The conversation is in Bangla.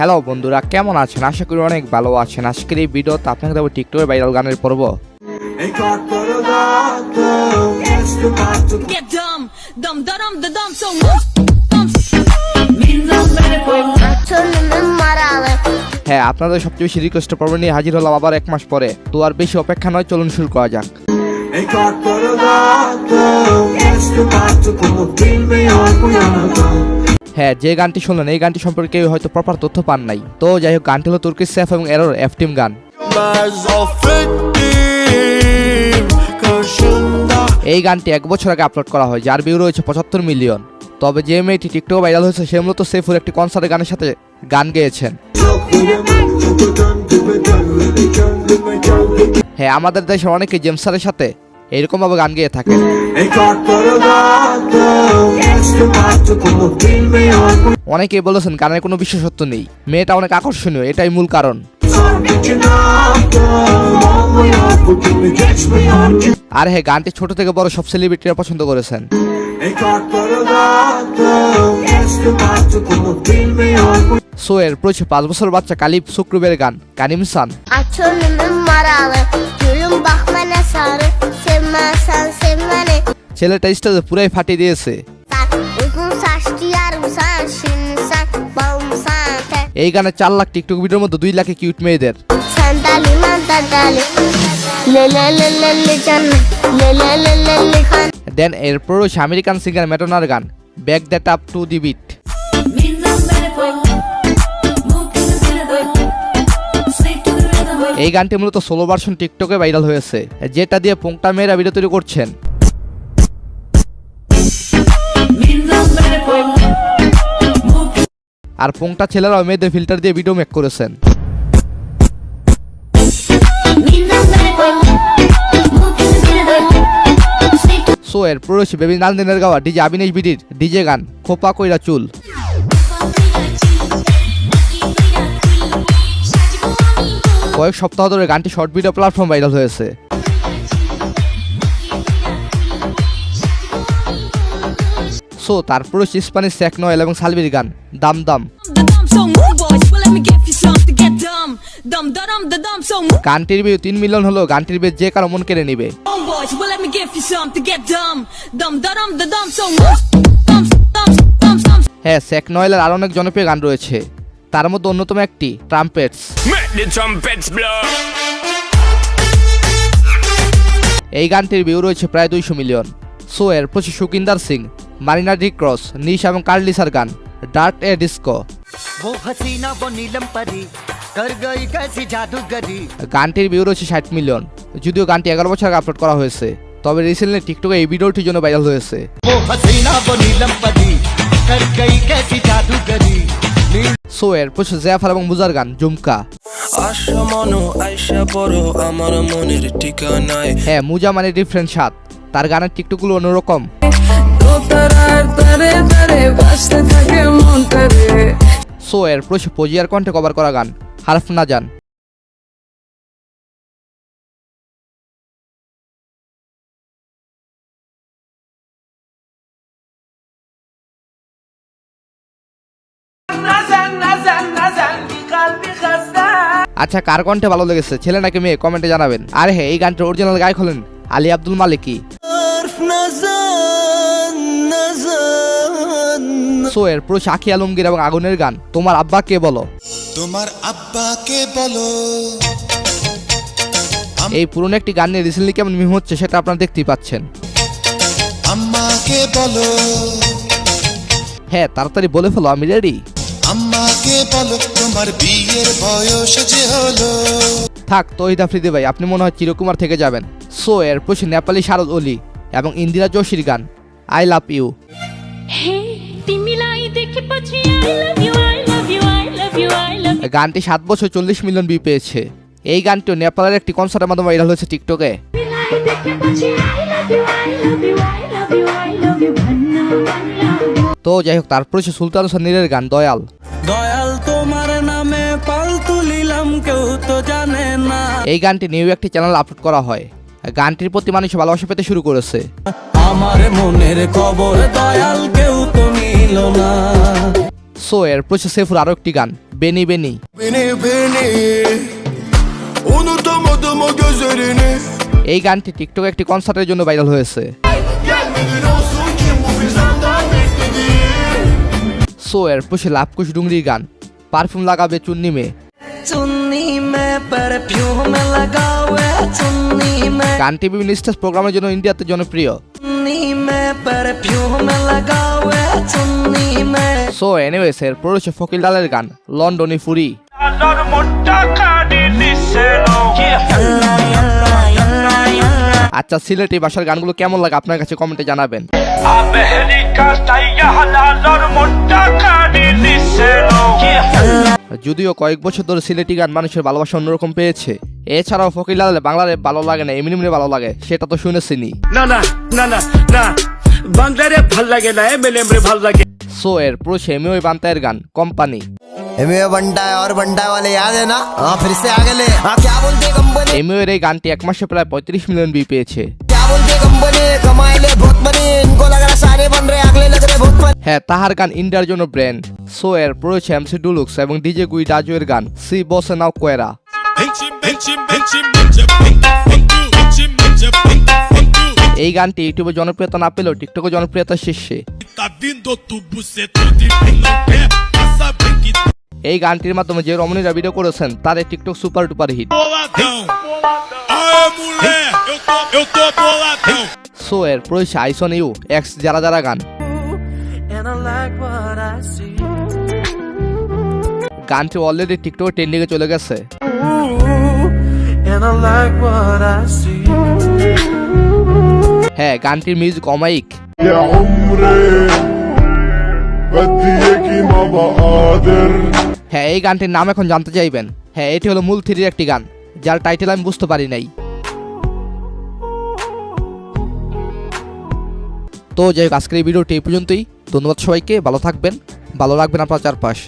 হ্যালো বন্ধুরা, কেমন আছেন? আশা করি অনেক ভালো আছেন। আজকের এই ভিডিওতে আপনাকে দেবো টিকটকের ভাইরাল গানের পর্ব। হ্যাঁ, আপনাদের সবচেয়ে বেশি রিকোয়েস্ট পর্ব নিয়ে হাজির হলাম আবার 1 মাস পরে। তো আর বেশি অপেক্ষা নয়, চলুন শুরু করা যাক। হ্যাঁ, যে গানটি শুনলেন এই গানটি সম্পর্কে হয়তো প্রপার তথ্য পান নাই। তো যাই হোক, গানটি হলো তুর্কিশ সেফ এবং এরর এফ টিম গান। এই গানটি 1 বছর আগে আপলোড করা হয়, যার ভিউ রয়েছে 75 মিলিয়ন। তবে যে মেয়েটি টিকটক ভাইরাল হয়েছে সে মূলত সেফুর একটি কনসার্টের গানের সাথে গান গেয়েছেন। হ্যাঁ, আমাদের দেশের অনেকে জেমস স্যারের সাথে এরকম ভাবে গান গেয়ে থাকে। অনেকেই বলেছেন গানের কোনো বিশেষত্ব নেই, মেয়েটা অনেক আকর্ষণীয়, এটাই মূল কারণ। আর হ্যাঁ, গানটি ছোট থেকে বড় সব সেলিব্রিটিরা পছন্দ করেছেন। সো এর প্রচুর 5 বছর বাচ্চা কালিপ শুক্রবের গান কানিমসান। ছেলেটা স্টেজে পুরাই ফাটিয়ে দিয়েছে। এই গানে 4 লাখ টিকটক ভিডিওর মধ্যে 2 লাখে কিউট মেয়েদের। দেন এরপর রয়েছে আমেরিকান সিঙ্গার ম্যাডোনার গান back that up to the beat. এই গানটি মূলত সোলো ভার্সন টিকটকে ভাইরাল হয়েছে, যেটা দিয়ে পোংটা মেয়েরা ভিডিও তৈরি করছেন। আর পোংটা ছেলেরাও মেয়েদের ফিল্টার দিয়ে ভিডিও মেক করেছেন। সো এর প্রবেশ বেবি নালদিনের গাওয়া ডিজে আবিনেশ বিডির ডিজে গান খোপা কইরা চুল। কয়েক সপ্তাহ ধরে গানটি শর্ট ভিডিও প্ল্যাটফর্ম ভাইরাল হয়েছে। সো তারপর স্প্যানিশ সেক নয়েল এবং সালভির গান দাম দাম। গানটির ভিউ 3 মিলিয়ন হলো, গানটির ভিউ যে কারো মন কেড়ে নিবে। হ্যাঁ, সেক নয়েলের আরো অনেক জনপ্রিয় গান রয়েছে, তার মধ্যে অন্যতম একটি ট্রাম্পেটস। এই গানটির ভিউ রয়েছে প্রায় 200 মিলিয়ন। সো এর প্রচুর সুকিন্দার সিং, মারিনা ডি ক্রস, নিশ এবং কার্লিসার গান ডার্ক এ ডিস্কো। গানটির ভিউ রয়েছে 60 মিলিয়ন। যদিও গানটি 11 বছর আগে আপলোড করা হয়েছে, তবে রিসেন্টলি টিকটকে এই ভিডিওটির জন্য ভাইরাল হয়েছে। সো এর প্রচুর জাফর এবং মুজার গান জুমকা। হ্যাঁ, মুজা মানে ডিফারেন্ট স্বাদ, তার গানের টিকটকগুলো অন্যরকম। সো এর প্রচুর পজিয়ার কণ্ঠে কভার করা গান হারফ না জান। আচ্ছা, কার কণ্ঠে ভালো লেগেছে, ছেলে নাকি মেয়ে, কমেন্টে জানাবেন। আর হ্যাঁ, এই গানটির অরিজিনাল গায়ক হলেন আলী আব্দুল মালিকি। সো এর পুরো শাকি আলমগীর এবং আগুনের গান তোমার আব্বাকে বলো। তোমার আব্বাকে বলো। এই পুরনো একটি গান নিয়ে রিসেন্টলি কেমন মিম হচ্ছে সেটা আপনারা দেখতেই পাচ্ছেন। আম্মাকে বলো। হ্যাঁ, তাড়াতাড়ি বলে ফেলো, আমি রেডি। আম্মাকে বলো তোমার বিয়ের বয়স যে হলো। থাক তহিদ আফ্রিদি ভাই, আপনি মনে হয় চিরকুমার থেকে যাবেন। সো এর প্রচুর নেপালি শারদ অলি এবং ইন্দিরা যোশীর গান আই লাভ ইউ। গানটি 7 বছর 40 মিলিয়ন ভিউ পেয়েছে। এই গানটিও নেপালের একটি কনসার্টের মাধ্যমে ভাইরাল হয়েছে টিকটকে। তো যাই হোক, তারপর হচ্ছে সুলতান সানিরের গান দয়াল। দয়াল তোমার নামে পাল তুলিলাম কেউ তো জানে না। এই গানটি নিউ একটি চ্যানেল আপলোড করা হয়। গানটির প্রতি মানুষ ভালোবাসা পেতে শুরু করেছে। আমার মনের খবর দয়াল কেউ তো নিল না। সো এরপর হচ্ছে সেফুর আরো একটি গান বেনি বেনি। এই গানটি টিকটকে একটি কনসার্টের জন্য ভাইরাল হয়েছে। সো এরপর হচ্ছে লাভকুশ ডুংরির গান পারফিউম লাগাবে চুন্নি মে। গানটি বিভিন্ন স্টেজ প্রোগ্রামের জন্য ইন্ডিয়াতে জনপ্রিয়। সো এনিওয়েজ এরপর হচ্ছে ফকির লালের গান লন্ডনি ফুরি। আচ্ছা সিলেটি ভাষার গানগুলো কেমন লাগে আপনার কাছে কমেন্টে জানাবেন। যদিও কয়েক বছর ধরে সিলেটি গান মানুষের ভালোবাসা অন্যরকম পেয়েছে, এছাড়াও ফকির লাল বাংলার ভালো লাগে না এমনি ভালো লাগে সেটা তো শুনেছিনি। না না না না না বাংলারে ভাল লাগে না এমএলএম রে ভাল লাগে। সো এর পুরো এমএও বান্তায়ের গান কোম্পানি। एमए बंटा है और बंटा वाले याद है ना? हाँ फिर से आगे ले। हाँ क्या बोलते कंपनी? এমএও এর এই গানটি এক মাসে প্রায় 35 মিলিয়ন ভিউ পেয়েছে। क्या बोलते कंपनी? कमाए ले बहुत बनी, इनको लग रहा सारे बन रहे, अगले लग रहे बहुत बनी। হ্যাঁ তাহার গান ইন্ডিয়ার জন্য ব্র্যান্ড। সো এর পুরো এমসি ডুলুক্স এবং ডিজে গুই ডাজু এর গান সি বসে নাও কোয়েরা। এই গানটি ইউটিউবে জনপ্রিয়তা না পেলেও টিকটকে জনপ্রিয়তা শীর্ষে। এই গানটির মাধ্যমে যে রমণীরা ভিডিও করেছেন তার এই TikTok super duper hit. So এর প্রয়োজন আইসন ইউ এক্স যারা যারা গান। গানটি অলরেডি টিকটক ট্রেন্ডিং এ চলে গেছে। হ্যাঁ গানটির মিউজিক অমায়িক। হ্যাঁ এই গানটির নাম এখন জানতে চাইবেন। হ্যাঁ এটি হলো মূল থ্রির একটি গান যার টাইটেল আমি বুঝতে পারি নাই। তো যাই হোক আজকের এই ভিডিওটি এই পর্যন্তই। ধন্যবাদ সবাইকে, ভালো থাকবেন, ভালো রাখবেন আপনার চারপাশ।